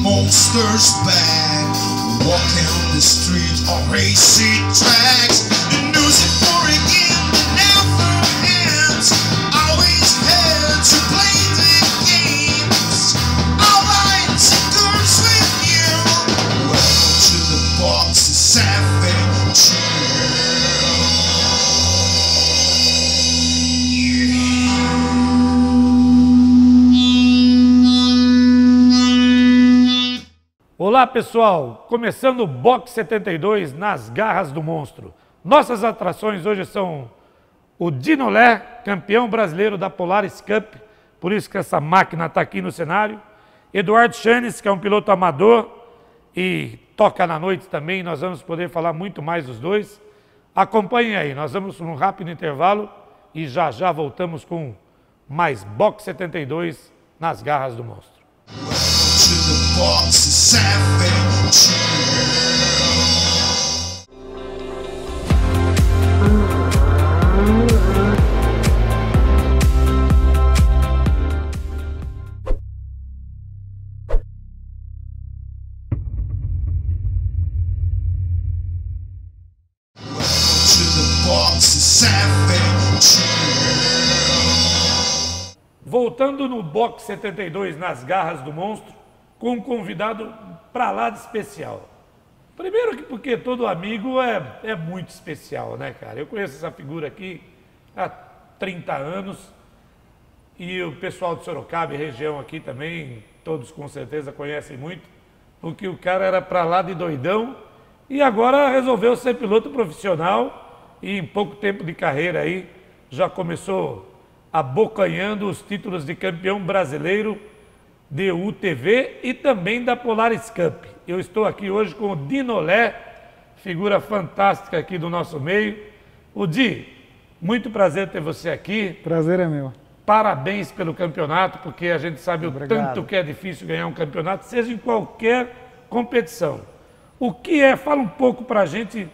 monsters back, walking on the streets or racing tracks. The music pouring in and out from hands, always had to play the games. All right, girls with you. Welcome to the box, it's adventure. Olá pessoal, começando o Box 72 nas garras do monstro. Nossas atrações hoje são o Dinolé, campeão brasileiro da Polaris Cup, por isso que essa máquina está aqui no cenário. Eduardo Chanes, que é um piloto amador e toca na noite também, nós vamos poder falar muito mais dos dois. Acompanhem aí, nós vamos num rápido intervalo e já voltamos com mais Box 72 nas garras do monstro. To the box, it's adventure. Voltando no Box 72 nas garras do monstro, com um convidado para lá de especial. Primeiro que porque todo amigo é muito especial, né, cara? Eu conheço essa figura aqui há 30 anos e o pessoal de Sorocaba e região aqui também, todos com certeza conhecem muito, porque o cara era para lá de doidão e agora resolveu ser piloto profissional e em pouco tempo de carreira aí já começou abocanhando os títulos de campeão brasileiro de UTV e também da Polaris Cup. Eu estou aqui hoje com o Dinolé, figura fantástica aqui do nosso meio. O Di, muito prazer ter você aqui. Prazer é meu. Parabéns pelo campeonato, porque a gente sabe Obrigado. O tanto que é difícil ganhar um campeonato, seja em qualquer competição. O que é, fala um pouco pra gente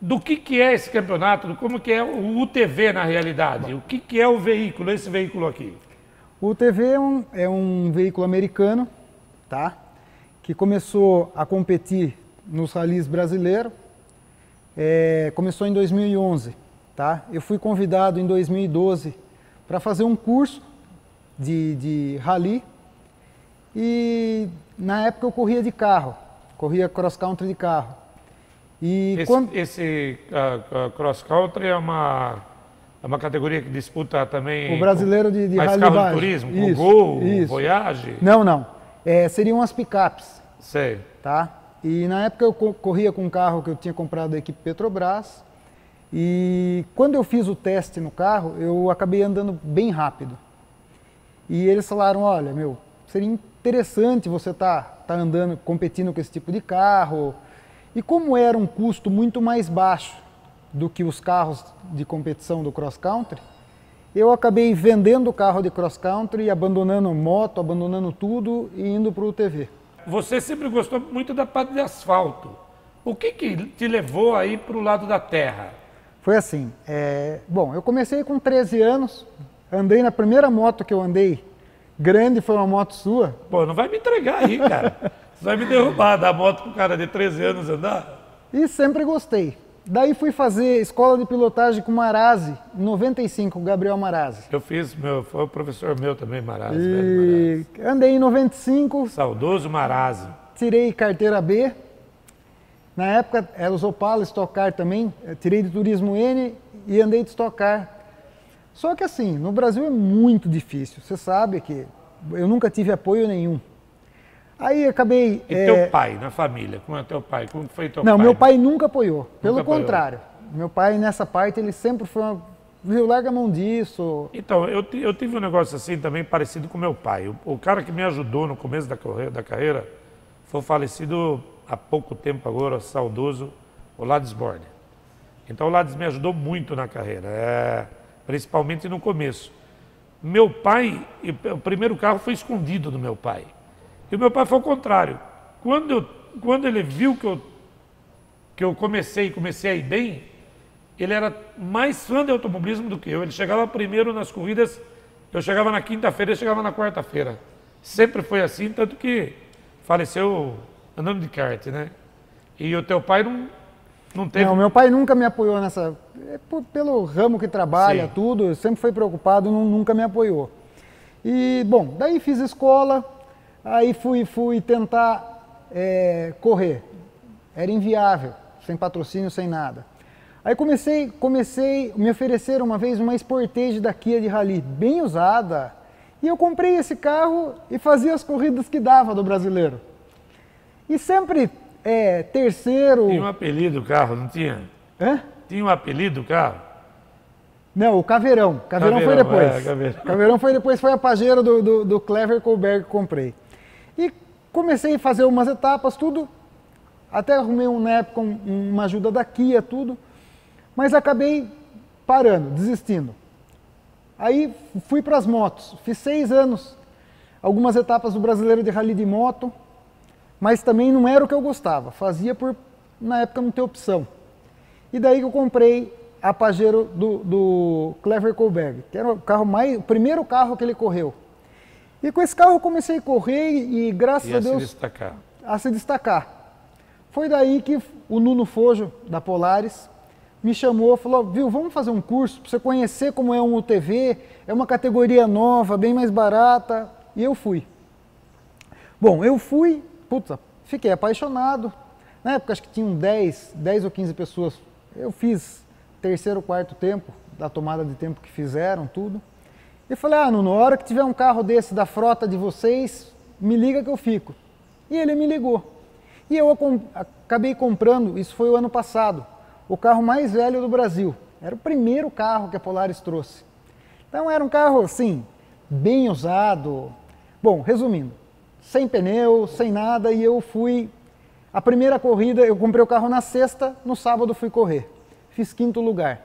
do que é esse campeonato, como que é o UTV na realidade, o que é o veículo, esse veículo aqui? O UTV é um veículo americano, tá? Que começou a competir nos ralis brasileiros, começou em 2011, tá? Eu fui convidado em 2012 para fazer um curso de rally e na época eu corria de carro, corria cross country de carro. E esse cross country é uma categoria que disputa também o brasileiro de mais rally carro baixo. de turismo, com Isso, Gol, isso. Voyage? Não. Seriam as picapes. Sei. Tá? E na época eu corria com um carro que eu tinha comprado da equipe Petrobras. E quando eu fiz o teste no carro, eu acabei andando bem rápido. E eles falaram, olha, seria interessante você tá andando, competindo com esse tipo de carro. E como era um custo muito mais baixo do que os carros de competição do cross country, eu acabei vendendo o carro de cross country, abandonando moto, abandonando tudo e indo para o UTV. Você sempre gostou muito da parte de asfalto. O que te levou aí para o lado da terra? Foi assim, bom, eu comecei com 13 anos, andei na primeira moto que eu andei, grande, foi uma moto sua. Pô, não vai me entregar aí, cara. Você vai me derrubar, dar moto pro cara de 13 anos andar? E sempre gostei. Daí fui fazer escola de pilotagem com Marazzi, em 95, Gabriel Marazzi. Eu fiz, foi o professor meu também, Marazzi. E andei em 95. Saudoso Marazzi. Tirei carteira B. Na época era os Opala Stock Car também. Tirei de Turismo N e andei de Stock Car. Só que assim, no Brasil é muito difícil. Você sabe que eu nunca tive apoio nenhum. Aí acabei... E teu pai, na família? Como é teu pai? Como foi teu pai? Não, meu pai nunca apoiou. Pelo Nunca contrário. Meu pai, nessa parte, ele sempre foi viu, larga a mão disso. Então, eu tive um negócio assim também parecido com meu pai. O cara que me ajudou no começo da carreira foi falecido há pouco tempo agora, saudoso, o Lades Borne. Então o Lades me ajudou muito na carreira, principalmente no começo. Meu pai, o primeiro carro foi escondido do meu pai. E o meu pai foi o contrário. Quando ele viu que eu comecei a ir bem, ele era mais fã de automobilismo do que eu. Ele chegava primeiro nas corridas, eu chegava na quinta-feira, ele chegava na quarta-feira. Sempre foi assim, tanto que faleceu andando de kart, né? E o teu pai não teve... Não, meu pai nunca me apoiou nessa... pelo ramo que trabalha, Sim. tudo, sempre foi preocupado, nunca me apoiou. E, bom, daí fiz escola, aí fui tentar correr. Era inviável, sem patrocínio, sem nada. Aí comecei, me ofereceram uma vez uma Sportage da Kia de Rally, bem usada, e eu comprei esse carro e fazia as corridas que dava do brasileiro. E sempre terceiro... Tinha um apelido o carro, não tinha? Hã? Tinha um apelido o carro? Não, o Caveirão. Caveirão foi depois. Caveirão. Caveirão foi depois, foi a Pajero do Clever Colberg que comprei. E comecei a fazer umas etapas, tudo. Até arrumei na época uma ajuda da Kia, tudo. Mas acabei parando, desistindo. Aí fui para as motos. Fiz 6 anos, algumas etapas do Brasileiro de Rally de moto, mas também não era o que eu gostava. Fazia por, na época, não ter opção. E daí que eu comprei a Pajero do Clever Colberg, que era o primeiro carro que ele correu. E com esse carro eu comecei a correr e graças a Deus a se destacar. Foi daí que o Nuno Fojo, da Polaris, me chamou, falou, viu, vamos fazer um curso para você conhecer como é um UTV, é uma categoria nova, bem mais barata, e eu fui. Bom, eu fui, fiquei apaixonado, na época acho que tinham 10 ou 15 pessoas, eu fiz terceiro, quarto tempo, da tomada de tempo que fizeram, tudo. E falei, Nuno, na hora que tiver um carro desse da frota de vocês, me liga que eu fico. E ele me ligou. E eu acabei comprando, isso foi o ano passado, o carro mais velho do Brasil. Era o primeiro carro que a Polaris trouxe. Então era um carro, assim, bem usado. Bom, resumindo, sem pneu, sem nada, e eu fui... A primeira corrida, eu comprei o carro na sexta, no sábado fui correr. Fiz 5º lugar.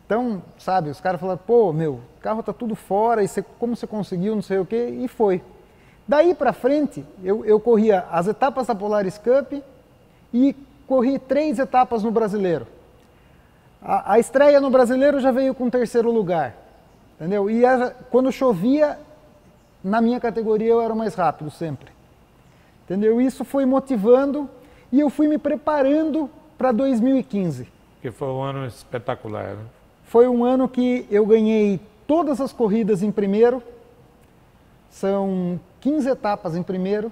Então, sabe, os caras falaram, pô, meu, o carro tá tudo fora, e como você conseguiu, não sei o quê, e foi. Daí para frente, eu corria as etapas da Polaris Cup e corri 3 etapas no Brasileiro. A estreia no Brasileiro já veio com 3º lugar, entendeu? E quando chovia, na minha categoria eu era o mais rápido sempre, entendeu? Isso foi motivando e eu fui me preparando para 2015. Que foi um ano espetacular, né? Foi um ano que eu ganhei todas as corridas em primeiro, são 15 etapas em primeiro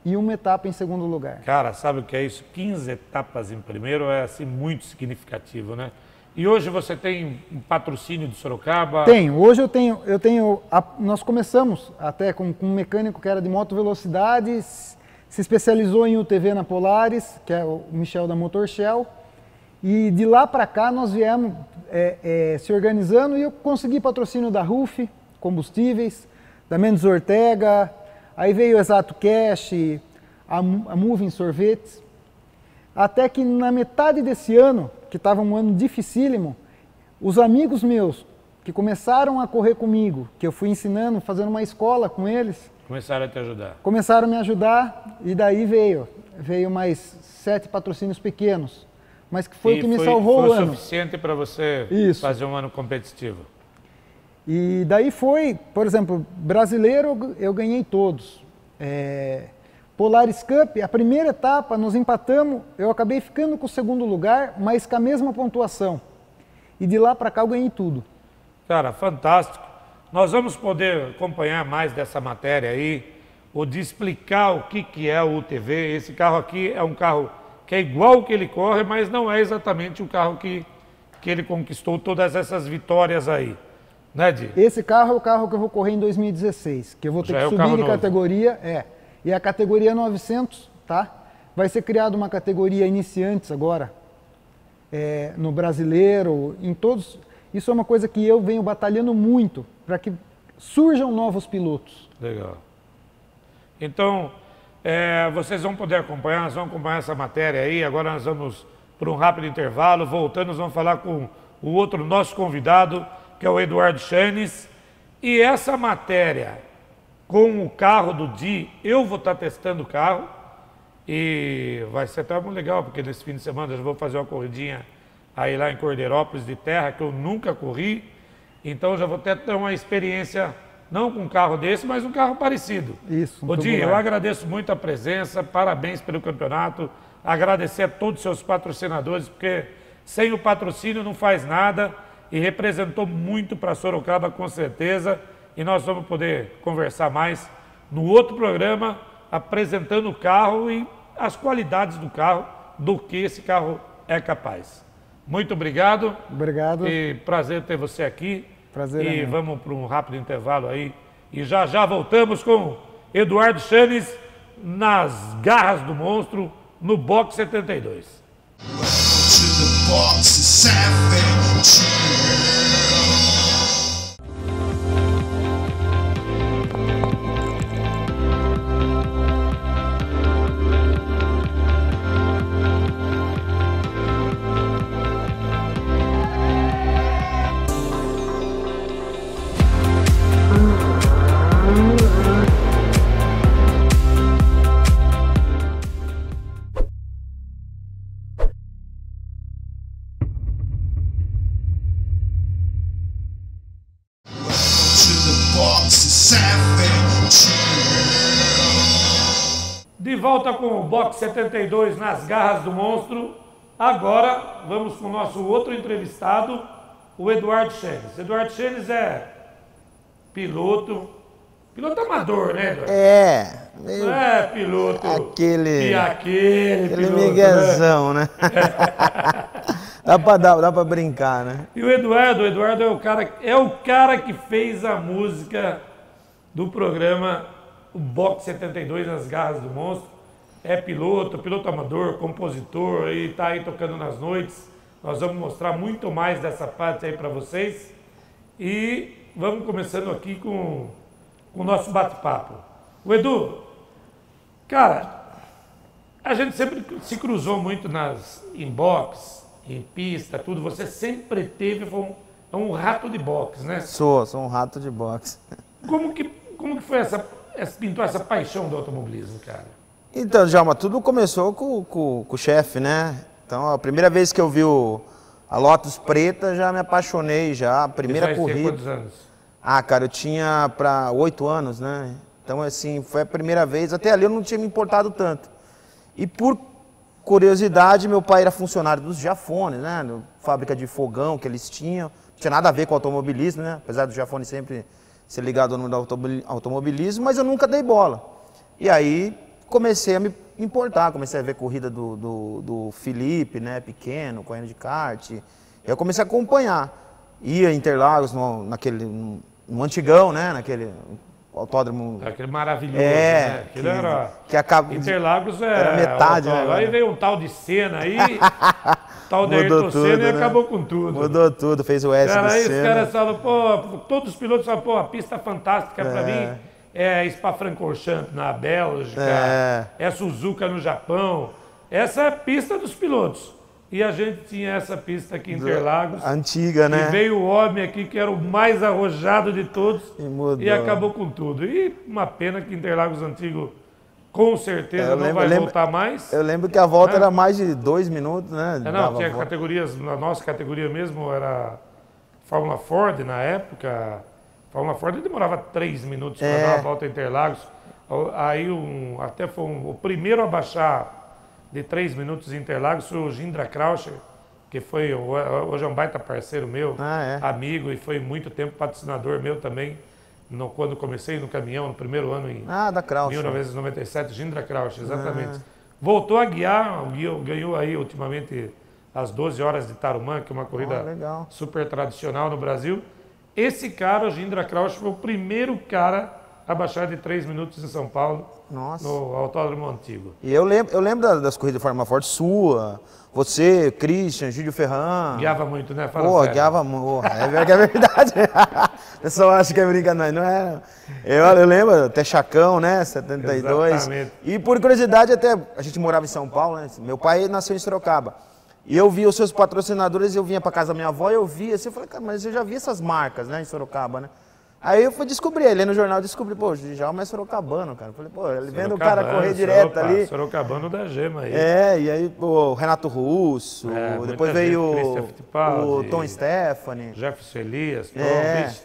e 1 etapa em segundo lugar. Cara, sabe o que é isso? 15 etapas em primeiro é assim muito significativo, né? E hoje você tem um patrocínio de Sorocaba? Tenho. Hoje eu tenho nós começamos até com um mecânico que era de moto velocidade, se especializou em UTV na Polaris, que é o Michel da Motor Shell, e de lá para cá nós viemos se organizando e eu consegui patrocínio da RUF, combustíveis, da Mendes Ortega, aí veio o Exato Cash, a Moving Sorvetes, até que na metade desse ano, que estava um ano dificílimo, os amigos meus que começaram a correr comigo, que eu fui ensinando, fazendo uma escola com eles, começaram a te ajudar. Começaram a me ajudar e daí veio mais 7 patrocínios pequenos, mas que foi o que me salvou o ano. Foi suficiente para você fazer um ano competitivo. E daí foi, por exemplo, brasileiro eu ganhei todos. Polaris Cup, a primeira etapa nós empatamos, eu acabei ficando com o 2º lugar, mas com a mesma pontuação. E de lá para cá eu ganhei tudo. Cara, fantástico. Nós vamos poder acompanhar mais dessa matéria aí, ou de explicar o que é o UTV. Esse carro aqui é um carro que é igual o que ele corre, mas não é exatamente o carro que ele conquistou todas essas vitórias aí. Né, Di? Esse carro é o carro que eu vou correr em 2016, que eu vou ter que subir de categoria, e a categoria 900, tá? Vai ser criada uma categoria iniciantes agora, no Brasileiro, em todos. Isso é uma coisa que eu venho batalhando muito, para que surjam novos pilotos. Legal. Então, vocês vão poder acompanhar, nós vamos acompanhar essa matéria aí, agora nós vamos para um rápido intervalo, voltando nós vamos falar com o outro nosso convidado, que é o Eduardo Chanes, e essa matéria com o carro do Di, eu vou estar testando o carro e vai ser até muito legal, porque nesse fim de semana eu vou fazer uma corridinha aí lá em Cordeirópolis de terra, que eu nunca corri, então já vou até ter uma experiência Não com um carro desse, mas um carro parecido. Isso. Um Odinho, eu tubular. agradeço muito a presença, parabéns pelo campeonato, agradecer a todos os seus patrocinadores, porque sem o patrocínio não faz nada e representou muito para Sorocaba, com certeza. E nós vamos poder conversar mais no outro programa, apresentando o carro e as qualidades do carro, do que esse carro é capaz. Muito obrigado. Obrigado. E prazer ter você aqui. Prazer é E meu. vamos para um rápido intervalo aí. E já já voltamos com Eduardo Chanes nas garras do monstro, no box 72. Welcome to the box, savage. De volta com o box 72 nas garras do monstro. Agora vamos com o nosso outro entrevistado, o Eduardo Chanes. Eduardo Chanes é piloto amador, né, Eduardo? Não é piloto. Aquele piloto, miguezão, né? dá pra brincar, né? E o Eduardo é o cara que fez a música do programa o Box 72 nas garras do monstro. É piloto amador, compositor e tá aí tocando nas noites. Nós vamos mostrar muito mais dessa parte aí para vocês. E vamos começando aqui com o nosso bate-papo. O Edu, cara, a gente sempre se cruzou muito em boxe, em pista, tudo. Você sempre teve um rato de boxe, né? Sou um rato de boxe. Como que foi pintou essa paixão do automobilismo, cara? Então, Djalma, tudo começou com o chefe, né? Então, a primeira vez que eu vi a Lotus preta, já me apaixonei, já. A primeira Isso aí, corrida. quantos anos? Ah, cara, eu tinha 8 anos, né? Então, assim, foi a primeira vez. Até ali eu não tinha me importado tanto. E por curiosidade, meu pai era funcionário dos Giafone, né? Fábrica de fogão que eles tinham. Não tinha nada a ver com automobilismo, né? Apesar do Giafone sempre ser ligado ao mundo do automobilismo, mas eu nunca dei bola. E aí comecei a me importar, comecei a ver corrida do Felipe, né? Pequeno, correndo de kart. Eu comecei a acompanhar. Ia em Interlagos, no antigão, né? Naquele autódromo. Aquele maravilhoso, né? Aquilo Interlagos era metade, né? Aí veio um tal de Senna aí, tal de Ayrton Senna e acabou com tudo. Mudou tudo, fez o S do Aí os Senna. caras falam, pô, todos os pilotos falam, pô, a pista fantástica pra mim é Spa-Francorchamps na Bélgica, é Suzuka no Japão. Essa é a pista dos pilotos. E a gente tinha essa pista aqui em Interlagos. Antiga, né? E veio o homem aqui que era o mais arrojado de todos e acabou com tudo. E uma pena que Interlagos antigo, com certeza, não vai voltar mais. Eu lembro que a volta era mais de 2 minutos, né? Tinha categorias, na nossa categoria mesmo era Fórmula Ford na época. Fórmula Ford demorava 3 minutos para dar uma volta em Interlagos. Aí até foi o primeiro a baixar de 3 minutos em Interlagos foi o Gindra Krauscher, que foi hoje é um baita parceiro meu, amigo, e foi muito tempo patrocinador meu também, quando comecei no caminhão, no primeiro ano em da Krauscher. 1997, Gindra Krauscher, exatamente. Voltou a guiar, ganhou aí ultimamente as 12 horas de Tarumã, que é uma corrida super tradicional no Brasil. Esse cara, o Gindra Krauscher, foi o primeiro cara a baixar de 3 minutos em São Paulo. Nossa. No Autódromo Antigo. E eu lembro das corridas de Fórmula Ford sua, você, Christian, Gílio Ferran. Guiava muito, né? Pô, guiava muito. É verdade. O pessoal acha que é brincadeira, não é? Eu lembro, até Chacão, né? 72. Exatamente. E por curiosidade, até a gente morava em São Paulo, né? Meu pai nasceu em Sorocaba. E eu via os seus patrocinadores, eu vinha pra casa da minha avó e eu via assim, eu falei, cara, mas eu já vi essas marcas, né, em Sorocaba, né? Aí eu fui descobrir, ali no jornal descobri, pô, Djalma é sorocabano, cara. Falei, pô, ele vendo o cara correr direto ali. Sorocabano da Gema aí. E aí, pô, o Renato Russo, depois veio o Tom Stephanie. Jefferson Elias, Tom,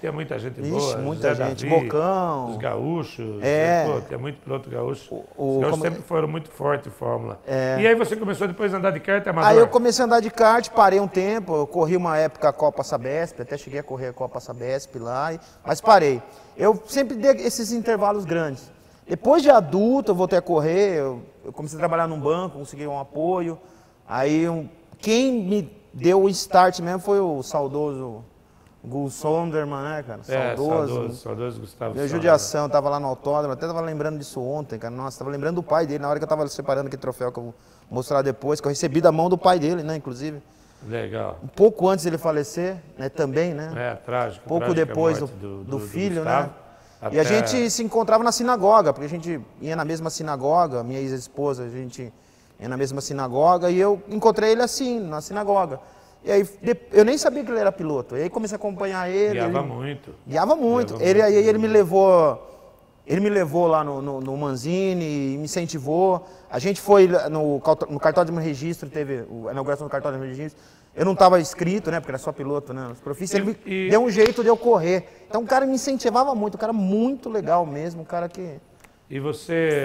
tem muita gente boa. Muita gente, Bocão. Os gaúchos, pô, tem muito piloto gaúcho. Os sempre foram muito fortes em Fórmula. E aí você começou depois a andar de kart amador? Aí eu comecei a andar de kart, parei um tempo, eu corri uma época a Copa Sabesp, até cheguei a correr a Copa Sabesp lá, mas parei. Eu sempre dei esses intervalos grandes. Depois de adulto, eu voltei a correr, eu comecei a trabalhar num banco, consegui um apoio. Aí, quem me deu o start mesmo foi o saudoso Gus Sonderman, né, cara? Saudoso Gustavo. Meu judiação, tava lá no autódromo, até tava lembrando disso ontem, cara. Nossa, tava lembrando do pai dele, na hora que eu tava separando aquele troféu que eu vou mostrar depois, que eu recebi da mão do pai dele, né, inclusive. Legal. Um pouco antes dele falecer, né, também, né? Trágico. Pouco depois do filho, né? Até... E a gente se encontrava na sinagoga, porque a gente ia na mesma sinagoga, minha ex-esposa, a gente ia na mesma sinagoga, e eu encontrei ele assim, na sinagoga. E aí, eu nem sabia que ele era piloto, e aí comecei a acompanhar ele. Guiava muito. Guiava muito. Ele me levou lá no Manzini, me incentivou. A gente foi no cartódromo de registro, teve a inauguração do cartódromo de registro. Eu não estava inscrito, né, porque era só piloto, né, ele deu um jeito de eu correr. Então o cara me incentivava muito, um cara muito legal mesmo, um cara que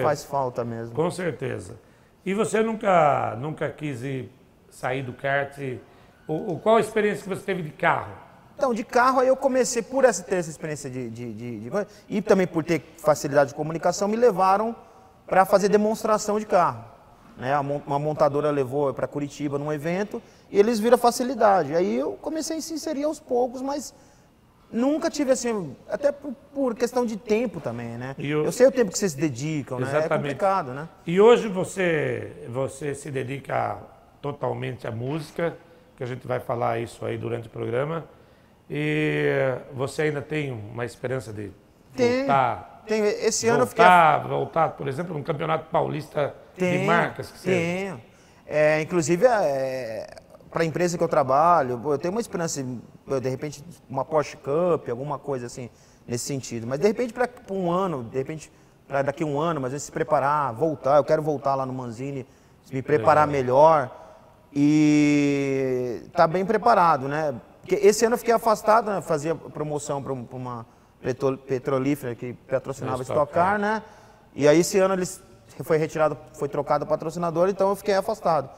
faz falta mesmo. Com certeza. E você nunca quis sair do kart? Qual a experiência que você teve de carro? Então, de carro, aí eu comecei, por ter essa experiência e também por ter facilidade de comunicação, me levaram para fazer demonstração de carro. Né? Uma montadora levou para Curitiba num evento e eles viram a facilidade. Aí eu comecei a se inserir aos poucos, mas nunca tive assim, até por questão de tempo também, né? Eu sei o tempo que vocês se dedicam, né? É complicado, né? E hoje você se dedica totalmente à música, que a gente vai falar isso aí durante o programa. E você ainda tem uma esperança de voltar? Tenho. Esse ano eu fiquei... Voltar, por exemplo, num campeonato paulista de marcas? Tenho. Inclusive, para a empresa que eu trabalho, eu tenho uma esperança, de repente, uma Porsche Cup, alguma coisa assim, nesse sentido. Mas, de repente, para um ano, de repente, para daqui a um ano, mas se preparar, voltar. Eu quero voltar lá no Manzini, me preparar melhor e estar bem preparado, né? Porque esse ano eu fiquei afastado, né? Fazia promoção para uma petrolífera que patrocinava Stock Car, né? E aí esse ano eles foi trocado o patrocinador, então eu fiquei afastado.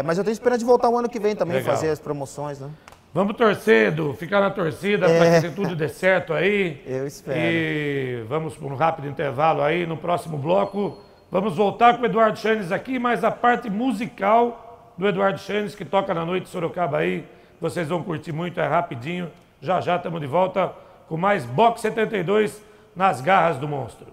Mas eu tenho esperança de voltar o ano que vem também, fazer as promoções, né? Vamos torcer, Edu, ficar na torcida para que tudo dê certo aí. Eu espero. E vamos para um rápido intervalo aí, no próximo bloco. Vamos voltar com o Eduardo Chanes aqui, mas a parte musical do Eduardo Chanes, que toca na noite de Sorocaba aí, vocês vão curtir muito, é rapidinho. Já já estamos de volta com mais Box 72 nas garras do monstro.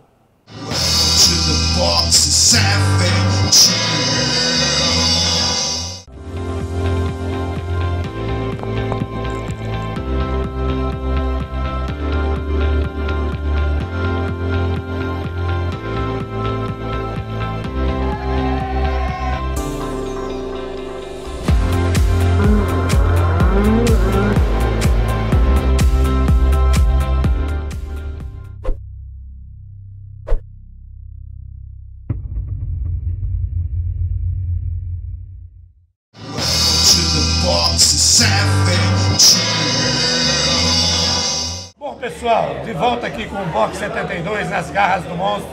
Bom, pessoal, de volta aqui com o Box 72 nas garras do monstro.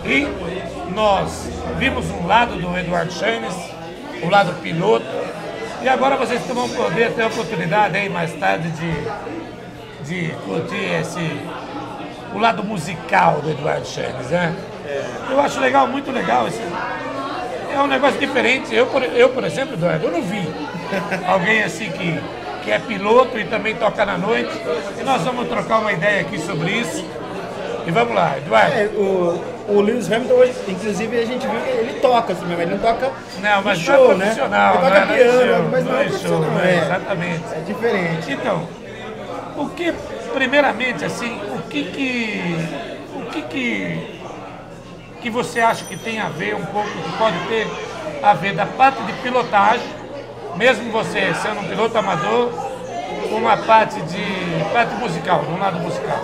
E nós vimos um lado do Eduardo Chanes, o lado piloto. E agora vocês vão poder ter a oportunidade aí mais tarde de curtir o lado musical do Eduardo Chanes, né? Eu acho legal, muito legal. É um negócio diferente. Eu, por exemplo, Eduardo, eu não vi alguém assim que é piloto e também toca na noite. E nós vamos trocar uma ideia aqui sobre isso. E vamos lá, Eduardo. O Lewis Hamilton hoje, inclusive, a gente viu que ele toca, assim, mas ele não toca mas show, não é profissional, né? Ele toca piano, mas não é profissional. Exatamente. É diferente. Então, primeiramente, assim, o que você acha que tem a ver um pouco, que pode ter a ver da parte de pilotagem, mesmo você sendo um piloto amador, com a parte musical, no lado musical?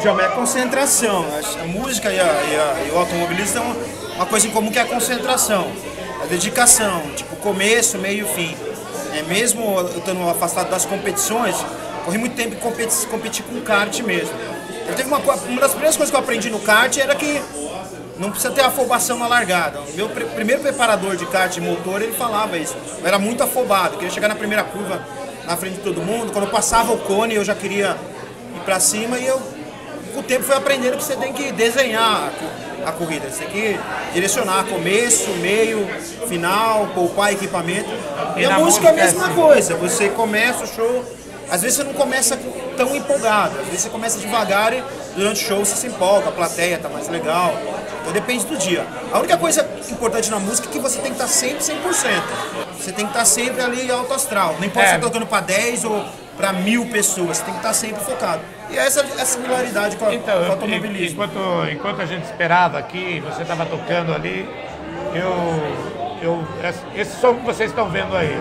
Djalma, é concentração. A música e o automobilismo têm uma coisa em comum que é a concentração, a dedicação, tipo começo, meio e fim. Mesmo eu estando afastado das competições, corri muito tempo em competir com kart mesmo. Uma das primeiras coisas que eu aprendi no kart era que não precisa ter afobação na largada. O meu primeiro preparador de kart de motor, ele falava isso. Eu era muito afobado, queria chegar na primeira curva na frente de todo mundo. Quando eu passava o cone, eu já queria ir pra cima e eu, com o tempo, fui aprendendo que você tem que desenhar a corrida. Você tem que direcionar começo, meio, final, poupar equipamento. E a música é a mesma coisa. Você começa o show, às vezes você não começa tão empolgado, às vezes você começa devagar e durante o show você se empolga, a plateia tá mais legal. Então depende do dia. A única coisa importante na música é que você tem que estar sempre 100%. Você tem que estar sempre ali alto astral. Não importa se você está tocando para 10 ou para 1000 pessoas, você tem que estar sempre focado. E essa é a similaridade com o automobilismo. Enquanto a gente esperava aqui, você estava tocando ali, esse som que vocês estão vendo aí.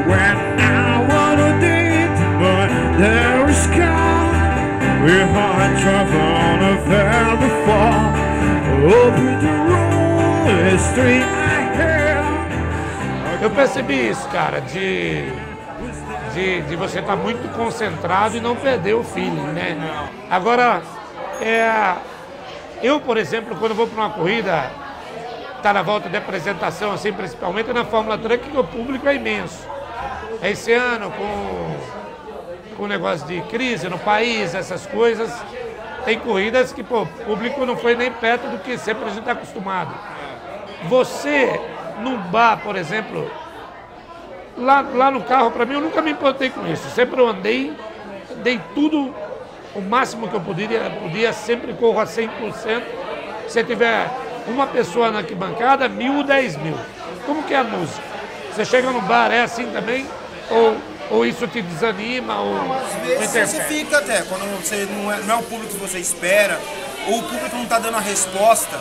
When I wanna date, but there is calm. We're having trouble on a very far. Open the road, street I have. Eu percebi isso, cara, de você estar muito concentrado e não perder o feeling, né? Agora, eu, por exemplo, quando vou para uma corrida, tá na volta de apresentação, assim, principalmente na Fórmula Truck, que o público é imenso. Esse ano, com o negócio de crise no país, essas coisas, tem corridas que, pô, o público não foi nem perto do que sempre a gente está acostumado. Você, num bar, por exemplo, lá no carro, para mim, eu nunca me importei com isso. Sempre eu dei tudo, o máximo que eu podia sempre corro a 100%. Se tiver uma pessoa na arquibancada, 1000, 10.000. Como que é a música? Você chega no bar, é assim também? Ou isso te desanima? Às vezes você fica até, quando você não é o público que você espera, ou o público não está dando a resposta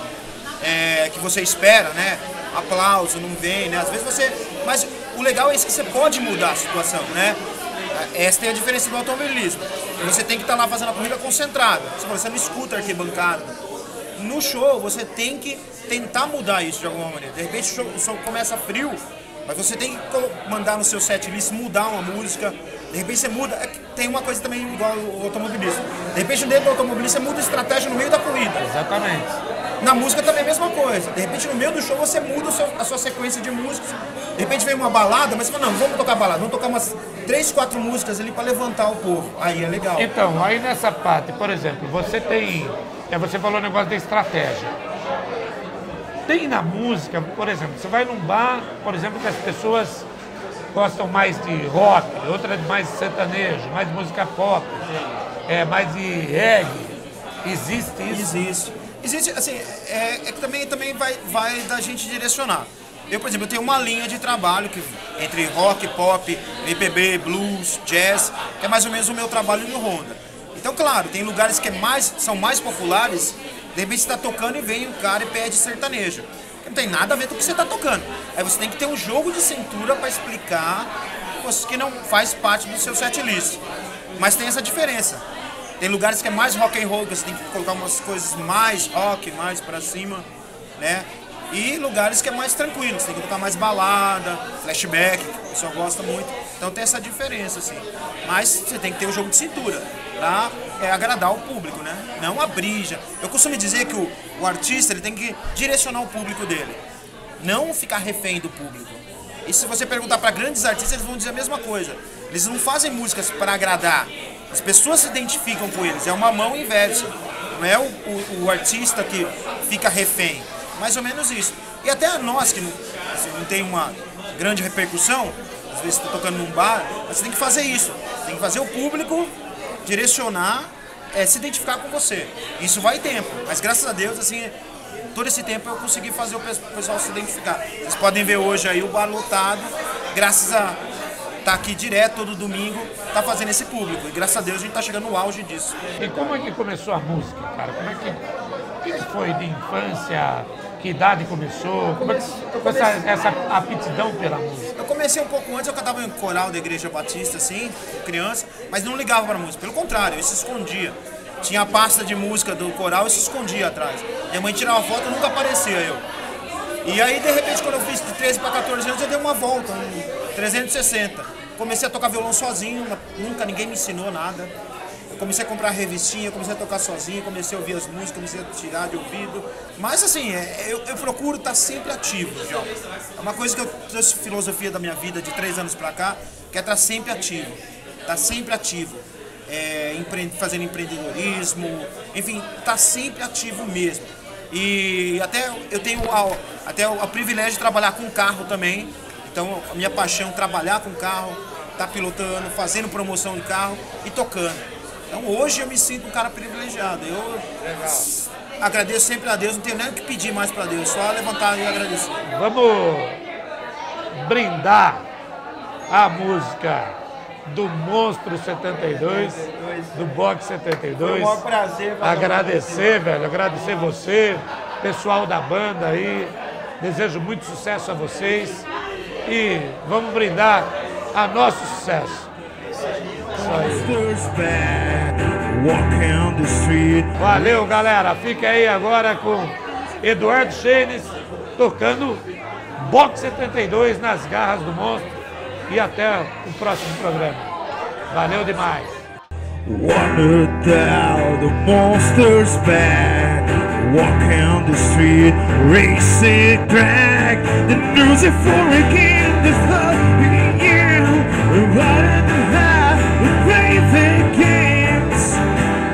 que você espera, né? Aplauso, não vem, né? Às vezes você... Mas o legal é isso, que você pode mudar a situação, né? Essa é a diferença do automobilismo. Você tem que estar lá fazendo a corrida concentrado. Você não escuta a arquibancada. No show, você tem que tentar mudar isso de alguma maneira. De repente o show começa frio, mas você tem que mandar no seu setlist, mudar uma música. De repente você muda. Tem uma coisa também igual ao automobilismo. De repente dentro do automobilismo você muda a estratégia no meio da corrida. Exatamente. Na música também é a mesma coisa. De repente no meio do show você muda a sua sequência de músicas. De repente vem uma balada, mas você fala, não vamos tocar balada. Vamos tocar umas 3, 4 músicas ali para levantar o povo. Aí é legal. Então, aí nessa parte, por exemplo, você tem... Você falou o negócio da estratégia. Tem na música, por exemplo, você vai num bar, por exemplo, que as pessoas gostam mais de rock, outras mais de sertanejo, mais de música pop, mais de reggae. Existe isso? Existe, assim, que também vai da gente direcionar. Eu, por exemplo, eu tenho uma linha de trabalho entre rock, pop, MPB, blues, jazz, que é mais ou menos o meu trabalho no Honda. Então, claro, tem lugares que são mais populares, de repente você está tocando e vem um cara e pede sertanejo. Não tem nada a ver com o que você está tocando. Aí você tem que ter um jogo de cintura para explicar que não faz parte do seu setlist. Mas tem essa diferença. Tem lugares que é mais rock and roll, que você tem que colocar umas coisas mais rock, mais para cima, né? E lugares que é mais tranquilo, você tem que colocar mais balada, flashback, que o pessoal gosta muito. Então tem essa diferença, assim. Mas você tem que ter o jogo de cintura para agradar o público, né? Não abrir já. Eu costumo dizer que o artista ele tem que direcionar o público dele, não ficar refém do público. E se você perguntar para grandes artistas, eles vão dizer a mesma coisa. Eles não fazem músicas para agradar. As pessoas se identificam com eles. É uma mão inversa. Não é o artista que fica refém. Mais ou menos isso. E até nós que não tem uma grande repercussão, às vezes você está tocando num bar, mas você tem que fazer isso. Você tem que fazer o público direcionar, se identificar com você. Isso vai tempo. Mas graças a Deus, assim, todo esse tempo eu consegui fazer o pessoal se identificar. Vocês podem ver hoje aí o bar lotado, graças a estar aqui direto todo domingo, tá fazendo esse público. E graças a Deus a gente tá chegando no auge disso. E como é que começou a música, cara? O que foi de infância? Que idade começou? Como é que foi essa aptidão pela música? Eu comecei um pouco antes, eu cantava em coral da Igreja Batista, assim, criança, mas não ligava pra música. Pelo contrário, eu se escondia. Tinha a pasta de música do coral e se escondia atrás. Minha mãe tirava foto e nunca aparecia eu. E aí, de repente, quando eu fiz de 13 para 14 anos, eu dei uma volta, 360. Comecei a tocar violão sozinho, nunca ninguém me ensinou nada. Eu comecei a comprar revistinha, comecei a tocar sozinho, comecei a ouvir as músicas, comecei a tirar de ouvido. Mas assim, eu procuro estar sempre ativo, já. É uma coisa que eu trouxe filosofia da minha vida de 3 anos para cá, que é estar sempre ativo. Estar sempre ativo. Fazendo empreendedorismo, enfim, estar sempre ativo mesmo. E até eu tenho o privilégio de trabalhar com carro também. Então a minha paixão é trabalhar com carro, estar pilotando, fazendo promoção de carro e tocando. Então hoje eu me sinto um cara privilegiado. Eu agradeço sempre a Deus, não tenho nem o que pedir mais para Deus, só levantar e agradecer. Vamos brindar a música do Monstro 72, do Box 72. Foi um maior prazer. Agradecer, velho, agradecer você, pessoal da banda aí. Desejo muito sucesso a vocês e vamos brindar a nosso sucesso. Valeu, galera. Fica aí agora com Eduardo Schenes tocando Box 72 nas garras do monstro. E até o próximo programa. Valeu demais. Wonder thou the monster's back, walking the street, racing drag, the music for again, the thought you, running the high, the brave games,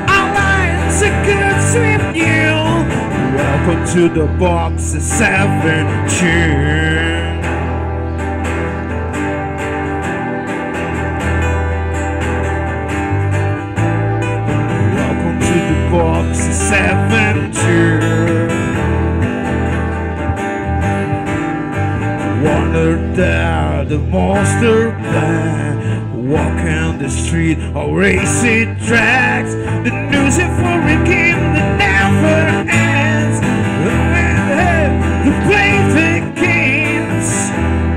our lines are good with you. Welcome to the Box 72. Box 72. Wandered down the monster band, walking the street or racing tracks. The music for a game that never ends. The play begins.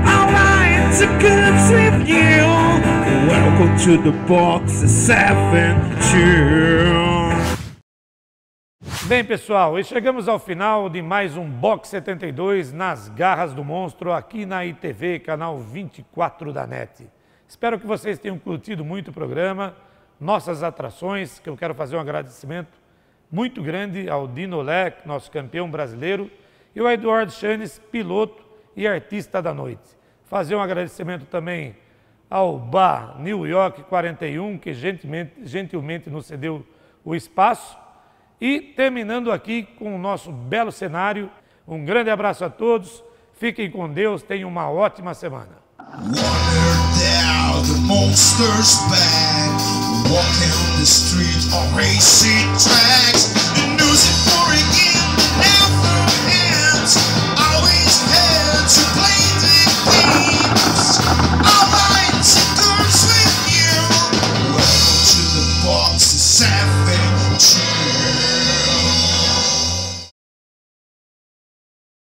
Our lines are good with you. Welcome to the Box 72. Bem, pessoal, e chegamos ao final de mais um Box 72 nas garras do monstro aqui na ITV, canal 24 da NET. Espero que vocês tenham curtido muito o programa, nossas atrações, que eu quero fazer um agradecimento muito grande ao Dino Leck, nosso campeão brasileiro, e ao Eduardo Schenes, piloto e artista da noite. Fazer um agradecimento também ao Bar New York 41, que gentilmente nos cedeu o espaço. E terminando aqui com o nosso belo cenário, um grande abraço a todos, fiquem com Deus, tenham uma ótima semana. Wonder thou the monster's back, walking the street on racing tracks.